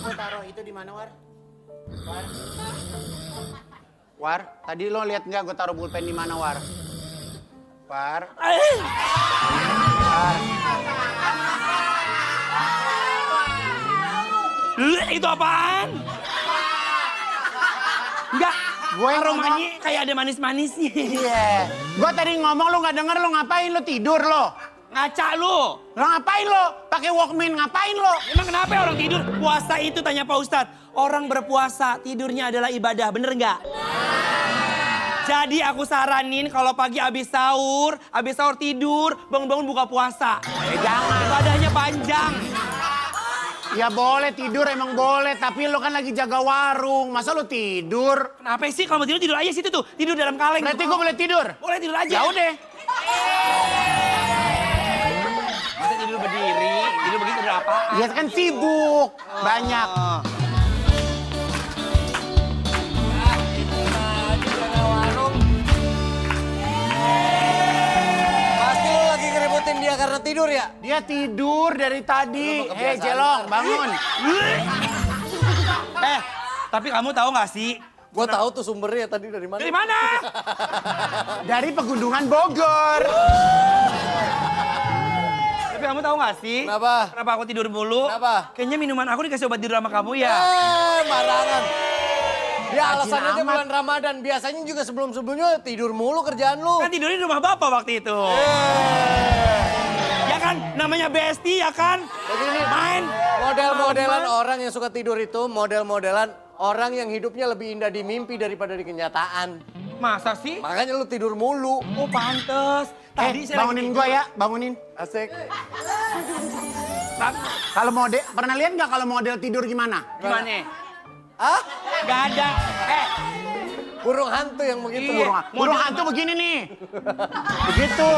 Gue taruh itu di mana, War? War? War, tadi lo lihat nggak gue taruh pulpen di mana, War? War? War? Itu apaan? Enggak, Gue aromanya kayak ada manis-manisnya. Iya. Gue tadi ngomong lo nggak denger, lo ngapain? Lo tidur lo? Ngaca lu. Lo ngapain lo? Pakai Walkman ngapain lo? Emang kenapa orang tidur? Puasa itu tanya Pak Ustadz. Orang berpuasa tidurnya adalah ibadah, bener nggak? Jadi aku saranin kalau pagi habis sahur tidur, bangun-bangun buka puasa. Jangan. Ibadahnya panjang. Ya boleh tidur emang boleh, tapi lo kan lagi jaga warung. Masa lo tidur? Kenapa sih kalau mau tidur, tidur aja situ tuh. Tidur dalam kaleng. Berarti gue boleh tidur? Boleh tidur aja. Ya udah. Masa tidur berdiri, tidur begitu udah apaan? Ya kan sibuk, banyak. Pasti lo lagi ngeributin dia karena tidur ya? Dia tidur dari tadi. Hei Jelong, bangun. Tapi kamu tahu nggak sih? Gue tahu tuh sumbernya tadi dari mana. Dari mana? Dari Pegunungan Bogor. Tapi kamu tahu nggak sih? Kenapa? Kenapa aku tidur mulu? Kenapa? Kayaknya minuman aku dikasih obat tidur sama kamu ya. Barangan. Dia Rajin alasannya aja amat. bulan Ramadan. Biasanya juga sebelum-sebelumnya tidur mulu kerjaan lu. Kan tidurnya di rumah bapak waktu itu. Ya kan, namanya Besti ya kan? Begini, Main. model-modelan orang yang suka tidur itu model-modelan orang yang hidupnya lebih indah di mimpi daripada di kenyataan. Masa sih? Makanya lu tidur mulu. Oh pantes. Tadi saya Bangunin lagi gua ya, bangunin. Asik. Kalau model, pernah lihat nggak kalau model tidur gimana? Gimana? Hah? Gak ada. Burung hantu yang begitu. Iya. Burung hantu begini nih. Begitu.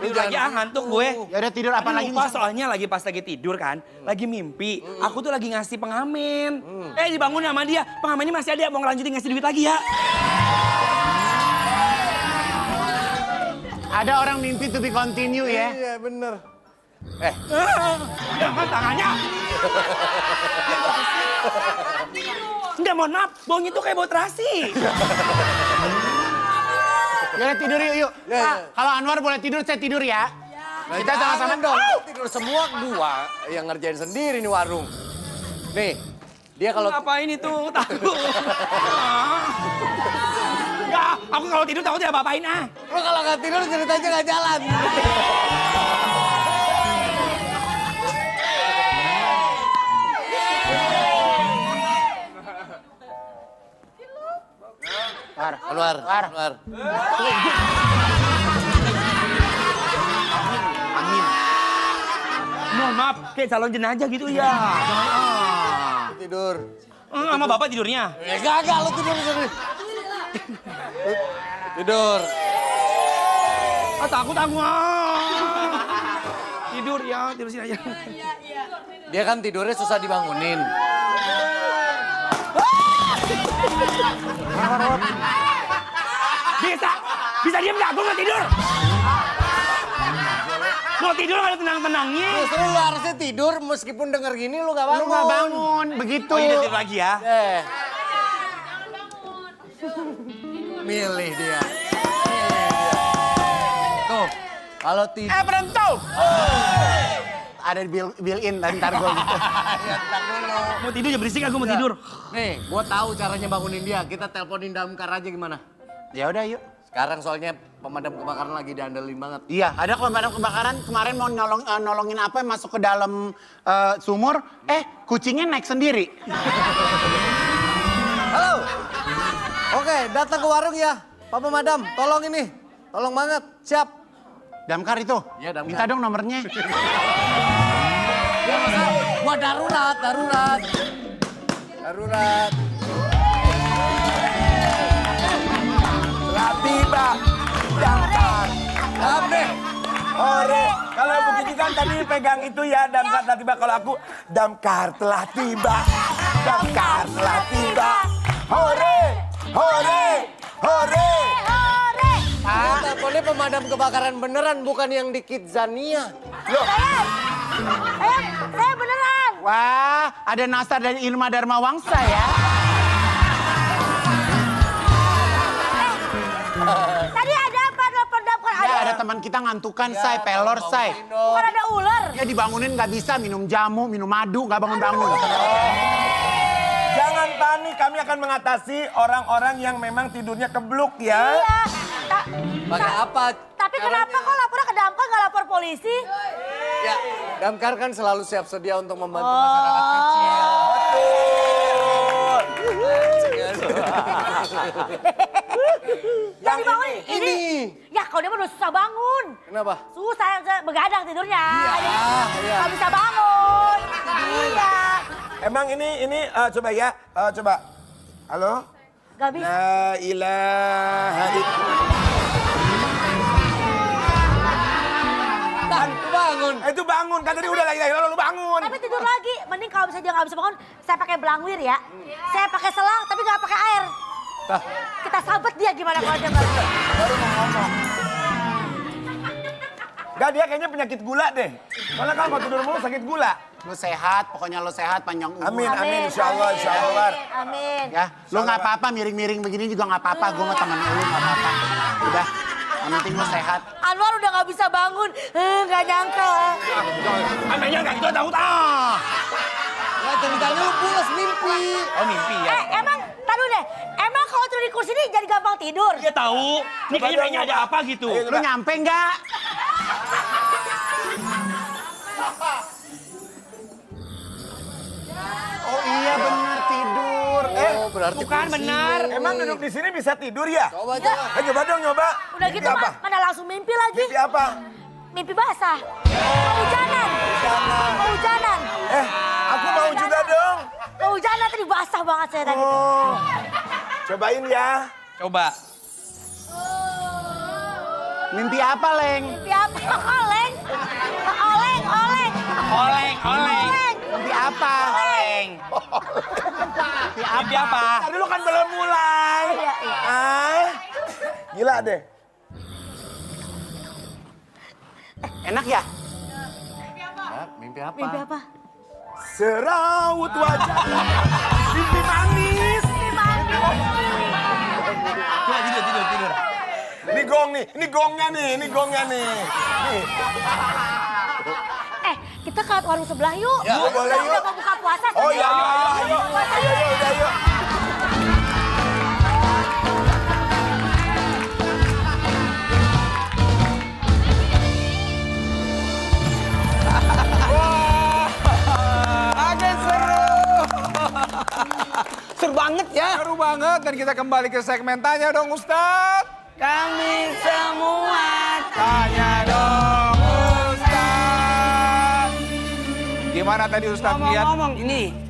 Tidur lagi ngantuk gue. Ya udah tidur apa lagi? Lupa soalnya lagi pas lagi tidur kan, lagi mimpi. Aku tuh lagi ngasih pengamen. Dibangun sama dia. Pengamennya masih ada, mau ngelanjutin ngasih duit lagi ya. Ada orang mimpi to be continue ya. Iya bener. Jangan tangannya. Enggak, mohon maaf. Baunya tuh kayak bau terasi. Ya udah tidur yuk. Ya, ya. Kalau Anwar boleh tidur, saya tidur ya. Kita Jangan sama-sama dong. Tidur semua gua yang ngerjain sendiri nih warung. Nih, dia kalau Ngapain itu? Takut. Enggak, aku kalau tidur takut tidak apa-apain ah. lu kalau nggak tidur ceritanya nggak jalan. Anwar. Amin. Mohon maaf, kayak calon jenazah gitu ya. Tidur. Sama bapak tidurnya. Gagal lu tidur sendiri. Tidur. Takut aku. Tidur ya, tidur sini aja. Dia kan tidurnya susah dibangunin. Bisa diam nggak? Gue mau tidur. Mau tidur nggak ada tenang-tenangnya. Justru lu harusnya tidur meskipun denger gini lu nggak bangun. Lu nggak bangun, begitu. Oh iya, tidur lagi ya. Milih dia. Tuh, kalau tidur. Berhenti. Ada built-in, ntar gue gitu. Ya, ntar dulu. Mau tidur ya berisik aku mau tidur. Nih, gua tahu caranya bangunin dia. Kita teleponin damkar aja gimana? Ya udah yuk. Sekarang soalnya pemadam kebakaran lagi diandelin banget. Iya, ada pemadam kebakaran kemarin mau nolongin apa masuk ke dalam sumur, kucingnya naik sendiri. Halo. Oke, datang ke warung ya. Pak Pemadam, tolong ini. Tolong banget. Siap. Damkar itu? Iya, damkar. Minta dong nomornya. Ya, masa? Gua darurat. Telah tiba, damkar. Maaf deh. Hore, kalau begitu kan tadi pegang itu ya, damkar telah tiba. Kalau aku, damkar telah tiba. Damkar telah tiba. Hore, hore, hore. Ini teleponnya pemadam kebakaran beneran, bukan yang di Kidzania. Loh, Saya beneran. Wah, ada Nasar dari Irma Dharma Wangsa ya. Tadi ada apa? Damkar Ya, ada teman kita ngantukan, Say, pelor, Say. Bukan ada ular. Ya dibangunin nggak bisa, minum jamu, minum madu, nggak bangun-bangun. Jangan panik, kami akan mengatasi orang-orang yang memang tidurnya kebluk ya. Iya. Pakai apa? Tapi kenapa kok lapornya ke Damkar nggak lapor polisi? Ya, Damkar kan selalu siap sedia untuk membantu masyarakat kecil. Yang dibangun ini. Ya kalau dia mah udah susah bangun. Kenapa? Susah begadang tidurnya. Iya. Nggak bisa bangun. Iya. Emang ini coba ya, coba. Halo? Gak bisa. La ilaha illallah. Bangun. Itu bangun, kan tadi udah la ilaha illallah, lu bangun. Tapi tidur lagi. Mending kalau misalnya dia nggak bisa bangun, saya pakai belangwir ya. Saya pakai selang tapi nggak pakai air. Kita sabet dia gimana kalau dia nggak bisa. Baru mau ngomong. Gak, dia kayaknya penyakit gula deh. Soalnya kalau tidur mulu sakit gula. Lu sehat, pokoknya lu sehat, panjang umur. Amin, amin, insya Allah, insya Allah. Amin. Ya, lu nggak apa-apa, miring-miring begini juga nggak apa-apa. Gue mau temen lu nggak apa-apa. Udah, yang penting lu sehat. Anwar udah nggak bisa bangun. Nggak nyangka. Amenya nggak gitu tahu Ya ceritanya lu pulas mimpi. Oh mimpi ya. Emang, taruh deh. Emang kalau tidur di kursi ini jadi gampang tidur? Dia tahu. Ini kayaknya ada apa gitu. Lu nyampe nggak? Oh iya benar tidur. Oh, berarti Bukan benar. Emang duduk di sini bisa tidur ya? Coba coba. Coba dong, nyoba. Udah Mimpi gitu apa? mana langsung mimpi lagi. Mimpi apa? Mimpi basah. Kehujanan. Kehujanan. Aku mau juga dong. Kehujanan tadi basah banget saya tadi. Oh, cobain ya. Coba. Mimpi apa, Leng? Mimpi apa? Oleng. Oleng, oleng. Oleng, oleng. Oleng. Mimpi apa? Oleng. Mimpi apa? Tadi lu kan belum mulai. Iya, iya. Ah, gila deh. Enak ya? Mimpi apa? Mimpi apa? Serawut wajah. Mimpi manis. Mimpi mandi. Coba tidur. Ini gong nih, ini gongnya nih. Nih. Kita ke warung sebelah yuk. Ya, boleh yuk. Udah mau buka puasa. Oh iya, ayo. Puasa yuk. Udah yuk. Seru banget ya. Seru banget dan kita kembali ke segmen Tanya Dong Ustadz. Kami semua. Tanya Dong Ustadz. Gimana tadi Ustadz lihat?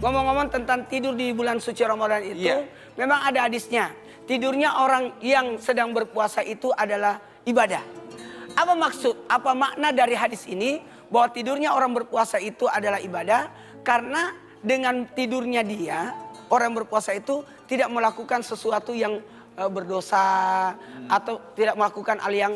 Ngomong-ngomong tentang tidur di bulan suci Ramadan itu, Iya. memang ada hadisnya. Tidurnya orang yang sedang berpuasa itu adalah ibadah. Apa maksud, apa makna dari hadis ini? Bahwa tidurnya orang berpuasa itu adalah ibadah. Karena dengan tidurnya dia, orang berpuasa itu tidak melakukan sesuatu yang berdosa. Atau tidak melakukan hal yang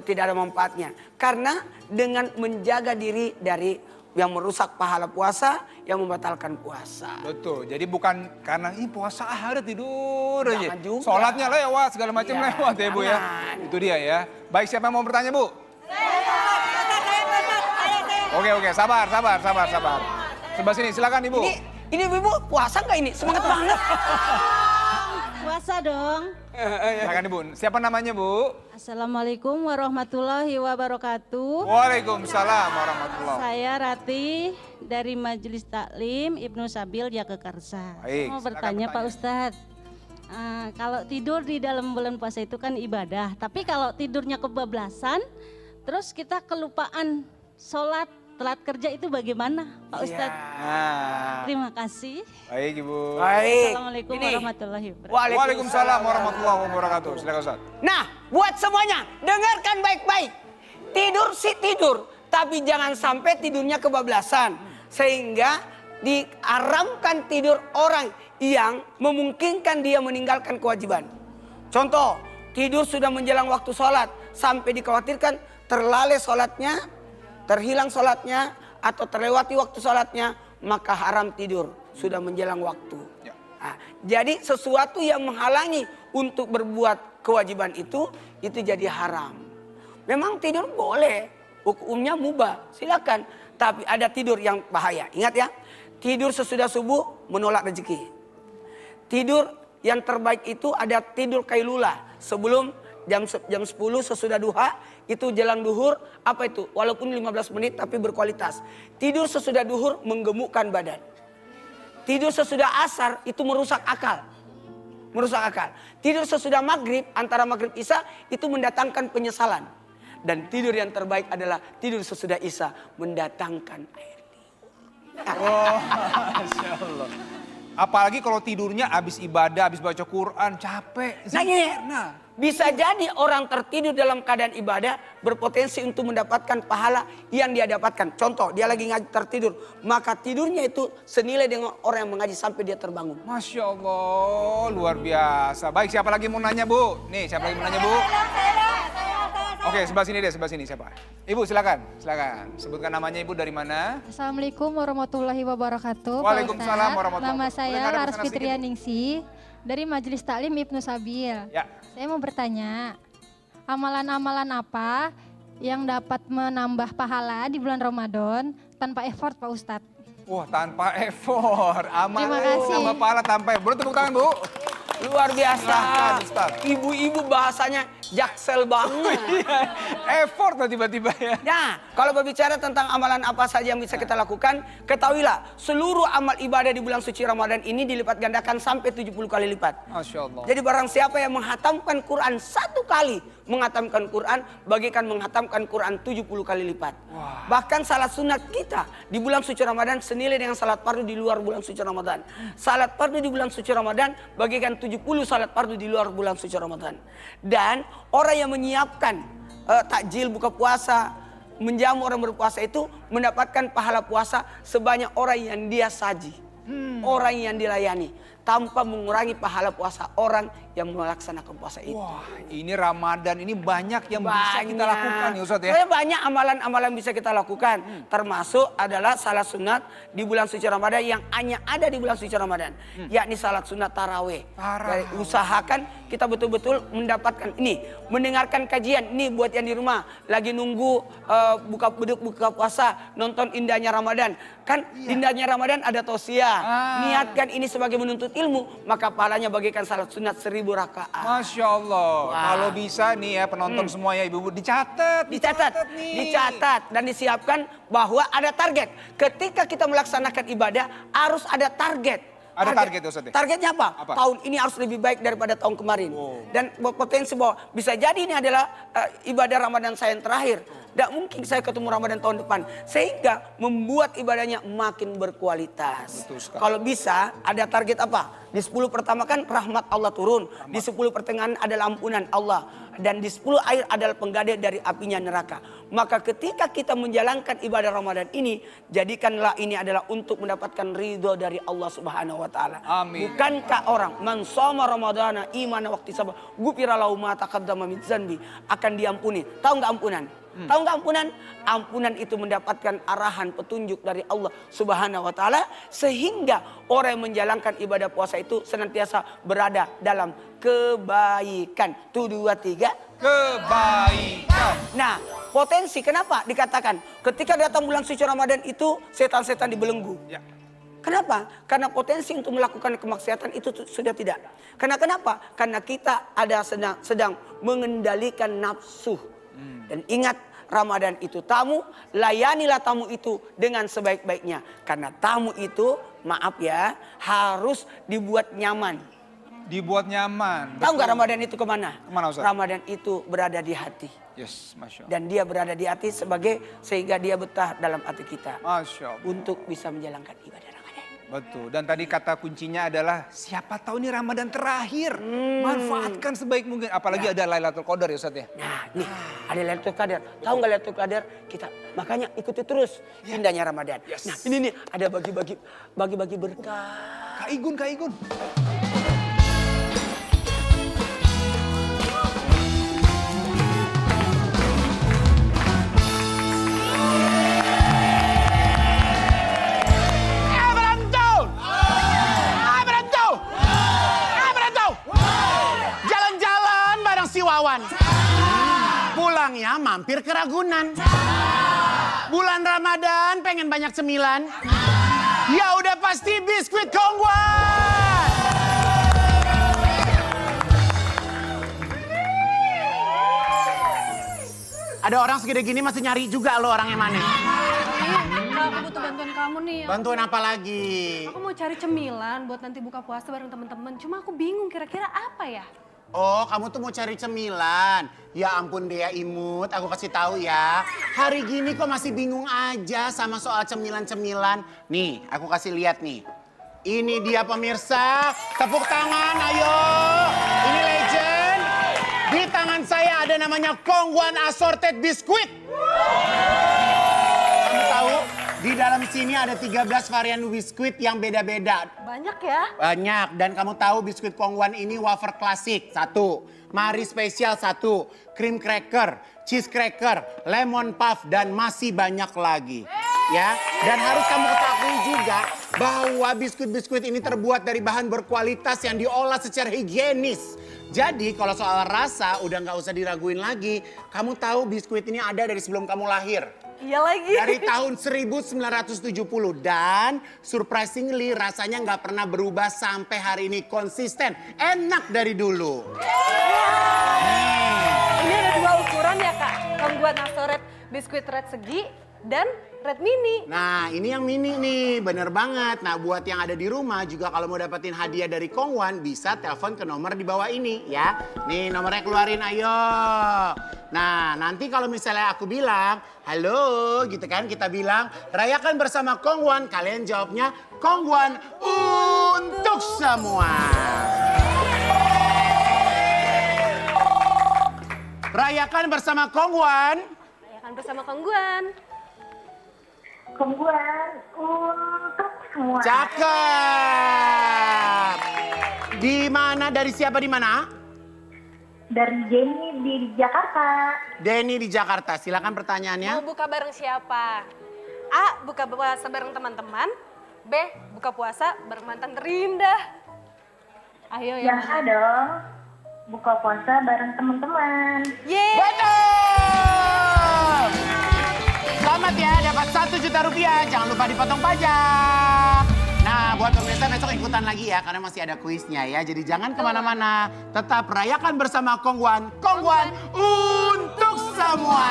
tidak ada manfaatnya. Karena dengan menjaga diri dari yang merusak pahala puasa, yang membatalkan puasa. Betul, jadi bukan karena puasa ada tidur aja. Jangan juga. Sholatnya lewat, segala macam Iya, lewat ya Bu ya. jangan. Itu dia ya. Baik, siapa yang mau bertanya Bu? Oke, sabar. Sebelah sini, silakan Ibu. Ini ibu puasa nggak ini? Semangat banget. Puasa dong. Silakan Ibu. Siapa namanya Bu? Assalamualaikum warahmatullahi wabarakatuh. Waalaikumsalam warahmatullahi. Saya Rati dari Majelis Taklim Ibnu Sabil Jagakarsa. Baik, Mau silakan bertanya Pak bertanya. Ustadz. Kalau tidur di dalam bulan puasa itu kan ibadah. Tapi kalau tidurnya kebablasan, terus kita kelupaan sholat, telat kerja itu bagaimana Pak Ustadz? Nah, Terima kasih. baik Ibu. Baik. Assalamualaikum Ini. warahmatullahi wabarakatuh. Waalaikumsalam warahmatullahi wabarakatuh. Silakan Ustaz. Nah, buat semuanya, dengarkan baik-baik. Tidur sih tidur, tapi jangan sampai tidurnya kebablasan. Sehingga diharamkan tidur orang yang memungkinkan dia meninggalkan kewajiban. Contoh, tidur sudah menjelang waktu sholat, sampai dikhawatirkan terlalai sholatnya, terhilang sholatnya, atau terlewati waktu sholatnya, maka haram tidur sudah menjelang waktu. Ya. Nah, jadi sesuatu yang menghalangi untuk berbuat kewajiban itu jadi haram. Memang tidur boleh, hukumnya mubah, silakan. Tapi ada tidur yang bahaya. Ingat ya, tidur sesudah subuh menolak rezeki. Tidur yang terbaik itu ada tidur kailula sebelum jam 10 sesudah duha, itu jelang duhur, apa itu? Walaupun 15 menit tapi berkualitas. Tidur sesudah duhur menggemukkan badan. Tidur sesudah asar itu merusak akal. Merusak akal. Tidur sesudah maghrib, antara maghrib isya itu mendatangkan penyesalan. Dan tidur yang terbaik adalah tidur sesudah isya mendatangkan air liur. Oh, Masya Allah. Apalagi kalau tidurnya habis ibadah, habis baca Quran, capek. Nah ini, bisa jadi orang tertidur dalam keadaan ibadah berpotensi untuk mendapatkan pahala yang dia dapatkan. Contoh, dia lagi ngaji tertidur, maka tidurnya itu senilai dengan orang yang mengaji sampai dia terbangun. Masya Allah, luar biasa. Baik, siapa lagi mau nanya, Bu? Nih, siapa lagi mau nanya, Bu? Oke, sebelah sini deh, sebelah sini siapa? Ibu silakan, silakan. Sebutkan namanya Ibu dari mana? Assalamualaikum warahmatullahi wabarakatuh. Waalaikumsalam warahmatullahi Nama wabarakatuh. saya Boleh ngadep Laras kesana Fitria sedikit, Bu? Ningsih dari Majelis Taklim Ibnu Sabil. Ya. Saya mau bertanya, amalan-amalan apa yang dapat menambah pahala di bulan Ramadan tanpa effort Pak Ustadz? Wah, tanpa effort. Aman. Terima kasih. Tambah pahala tanpa effort. Boleh tepuk tangan, Bu? Luar biasa. Silahkan, Ustaz. Ibu-ibu bahasanya jaksel banget. Effort lah tiba-tiba ya. Nah, kalau berbicara tentang amalan apa saja yang bisa kita lakukan, ketahuilah seluruh amal ibadah di bulan suci Ramadan ini dilipat gandakan sampai 70 kali lipat. Masya Allah. Jadi barang siapa yang menghatamkan Quran 1 kali, menghatamkan Quran, bagikan menghatamkan Quran 70 kali lipat. Bahkan salat sunat kita di bulan suci Ramadan senilai dengan salat fardu di luar bulan suci Ramadan. Salat fardu di bulan suci Ramadan bagikan 70 salat fardu di luar bulan suci Ramadan. Dan orang yang menyiapkan takjil buka puasa, menjamu orang berpuasa itu mendapatkan pahala puasa sebanyak orang yang dia saji. Orang yang dilayani tanpa mengurangi pahala puasa orang yang melaksanakan puasa itu. Wah, ini Ramadan ini banyak yang bisa kita lakukan ya Ustadz ya. Saya banyak amalan-amalan bisa kita lakukan. Termasuk adalah salat sunat di bulan suci Ramadan yang hanya ada di bulan suci Ramadan. Yakni salat sunat tarawih. Jadi, usahakan kita betul-betul mendapatkan ini. Mendengarkan kajian. Ini buat yang di rumah. Lagi nunggu buka puasa. Nonton indahnya Ramadan. Kan indahnya Ramadan ada tausiah. Niatkan ini sebagai menuntut ilmu. Maka pahalanya bagikan salat sunat 1000 rakaat. Masya Allah. Kalau bisa nih ya penonton semua ya ibu-ibu dicatat. Dicatat dan disiapkan bahwa ada target. Ketika kita melaksanakan ibadah harus ada target. Ada target ya Ustaz ya? Targetnya apa? Tahun ini harus lebih baik daripada tahun kemarin. Dan potensi bahwa bisa jadi ini adalah ibadah Ramadan saya yang terakhir. Tidak mungkin saya ketemu Ramadan tahun depan. Sehingga membuat ibadahnya makin berkualitas. Kalau bisa ada target apa? Di 10 pertama kan rahmat Allah turun. Di 10 pertengahan adalah ampunan Allah. Dan di 10 akhir adalah penggadai dari apinya neraka. Maka ketika kita menjalankan ibadah Ramadan ini, jadikanlah ini adalah untuk mendapatkan ridho dari Allah Subhanahu wa taala. Amin. Bukankah orang man shoma ramadhana imana waqti sabah ghufira lahu ma taqaddama min dzanbi, akan diampuni. Tahu enggak ampunan? Tahu nggak ampunan? Ampunan itu mendapatkan arahan petunjuk dari Allah Subhanahu wa taala sehingga orang yang menjalankan ibadah puasa itu senantiasa berada dalam kebaikan. 1 2 3 Kebaikan. Nah, potensi kenapa dikatakan ketika datang bulan suci Ramadan itu setan-setan dibelenggu. Ya. Kenapa? Karena potensi untuk melakukan kemaksiatan itu sudah tidak. Karena kenapa? Karena kita ada sedang mengendalikan nafsu. Dan ingat, Ramadan itu tamu, layanilah tamu itu dengan sebaik-baiknya. Karena tamu itu, maaf ya, harus dibuat nyaman. Dibuat nyaman. Tahu nggak Ramadan itu kemana? Kemana Ustaz? Ramadan itu berada di hati. Yes, Masya Allah. Dan dia berada di hati sehingga dia betah dalam hati kita. Masya Allah. Untuk bisa menjalankan ibadah Ramadan. Betul. Dan tadi kata kuncinya adalah siapa tahu ini Ramadan terakhir. Manfaatkan sebaik mungkin. Apalagi ada Lailatul Qadar ya Ustaz ya. Nah, nih ada Lailatul Qadar. Tahu nggak Lailatul Qadar? Kita makanya ikuti terus indahnya Ramadan. Nah, ini nih ada bagi-bagi berkah. Kak Igun. pulangnya mampir ke Ragunan. Bulan Ramadan pengen banyak cemilan. Ya udah pasti biskuit Kongguan. Ada orang segede gini masih nyari juga lo orangnya mana? Kak, aku butuh bantuan kamu nih. Bantuan apa lagi? Aku mau cari cemilan buat nanti buka puasa bareng teman-teman. Cuma aku bingung kira-kira apa ya? Oh, kamu tuh mau cari cemilan. Ya ampun Dea Imut, aku kasih tahu ya. Hari gini kok masih bingung aja sama soal cemilan-cemilan. Nih, aku kasih lihat nih. Ini dia pemirsa, tepuk tangan ayo. Ini legend. Di tangan saya ada namanya Kongguan Assorted Biskuit. Kamu tahu, di dalam sini ada 13 varian biskuit yang beda-beda. Banyak ya? Banyak. Dan kamu tahu biskuit Kongguan ini wafer klasik, 1. Mari spesial, 1. Cream cracker, cheese cracker, lemon puff, dan masih banyak lagi. Ya, dan harus kamu ketahui juga bahwa biskuit-biskuit ini terbuat dari bahan berkualitas yang diolah secara higienis. Jadi kalau soal rasa udah nggak usah diraguin lagi. Kamu tahu biskuit ini ada dari sebelum kamu lahir. Iya lagi. Dari tahun 1970 dan surprisingly rasanya nggak pernah berubah sampai hari ini, konsisten, enak dari dulu. Ini ada 2 ukuran ya Kak. Kongguan Assorted biskuit red segi dan red mini. Nah ini yang mini nih, bener banget. Nah buat yang ada di rumah juga kalau mau dapetin hadiah dari Kongguan bisa telepon ke nomor di bawah ini ya. Nih nomornya keluarin ayo. Nah nanti kalau misalnya aku bilang halo gitu kan, kita bilang rayakan bersama Kongguan. Kalian jawabnya Kongguan untuk semua. Rayakan bersama Kongguan. Rayakan bersama Kongguan. Kongguan untuk semua. Cakep. Di mana, dari siapa di mana? Dari Jenny di Jakarta. Denny di Jakarta. Silakan pertanyaannya. Mau buka bareng siapa? A. Buka puasa bareng teman-teman. B. Buka puasa bareng mantan terindah. Ayo ya. Yang A dong. Buka puasa bareng teman-teman. Yeay. Betul. Selamat ya, dapat 1 juta rupiah. Jangan lupa dipotong pajak. Nah, buat pemirsa besok ikutan lagi ya, karena masih ada kuisnya ya. Jadi jangan kemana-mana. Tetap rayakan bersama Kongguan. Kongguan untuk semua.